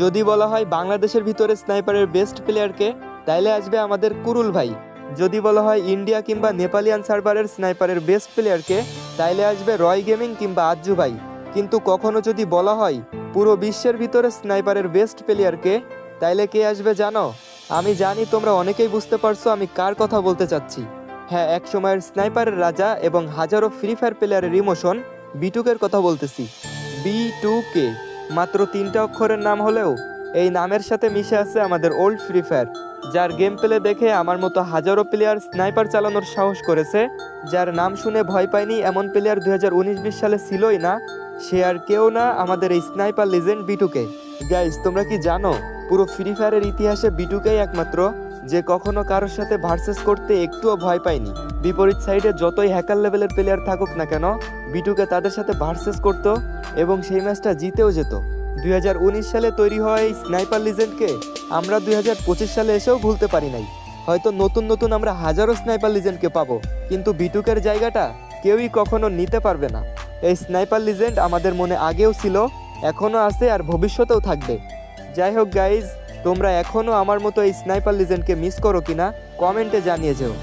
যদি বলা হয় বাংলাদেশের ভিতরে স্নাইপারের বেস্ট প্লেয়ারকে, তাইলে আসবে আমাদের কুরুল ভাই। যদি বলা হয় ইন্ডিয়া কিংবা নেপালিয়ান সার্ভারের স্নাইপারের বেস্ট প্লেয়ারকে, তাইলে আসবে রয় গেমিং কিংবা আজ্জু ভাই। কিন্তু কখনো যদি বলা হয় পুরো বিশ্বের ভিতরে স্নাইপারের বেস্ট প্লেয়ারকে, তাইলে কে আসবে জানো? আমি জানি তোমরা অনেকেই বুঝতে পারছো আমি কার কথা বলতে চাচ্ছি। হ্যাঁ, এক সময়ের স্নাইপারের রাজা এবং হাজারো ফ্রি ফায়ার প্লেয়ারের ইমোশন বিটুকের কথা বলতেছি। B2K মাত্র 3টা অক্ষরের নাম হলেও এই নামের সাথে মিশে আছে আমাদের ওল্ড ফ্রি ফায়ার, যার গেম প্লে দেখে আমার মতো হাজারো প্লেয়ার স্নাইপার চালানোর সাহস করেছে। যার নাম শুনে ভয় পায়নি এমন প্লেয়ার 2019-20 সালে ছিলই না। সে আর কেউ না, আমাদের এই স্নাইপার লিজেন্ড B2K। গাইস, তোমরা কি জানো পুরো ফ্রি ফায়ারের ইতিহাসে B2K একমাত্র যে কখনো কারোর সাথে ভার্সেস করতে একটুও ভয় পায়নি। বিপরীত সাইডে যতই হ্যাকার লেভেলের প্লেয়ার থাকুক না কেন, B2K তাদের সাথে ভার্সেস করতো এবং সেই ম্যাচটা জিতেও যেত। 2019 সালে তৈরি হওয়া এই স্নাইপার লিজেন্ডকে আমরা 2025 সালে এসেও ভুলতে পারি নাই। হয়তো নতুন নতুন আমরা হাজারো স্নাইপার লিজেন্ডকে পাবো, কিন্তু B2K-র জায়গাটা কেউই কখনো নিতে পারবে না। এই স্নাইপার লিজেন্ড আমাদের মনে আগেও ছিল, এখনও আছে আর ভবিষ্যতেও থাকবে। যাই হোক গাইজ, তোমরা এখনও আমার মতো এই স্নাইপার লিজেন্ডকে মিস করো কিনা কমেন্টে জানিয়ে যেও।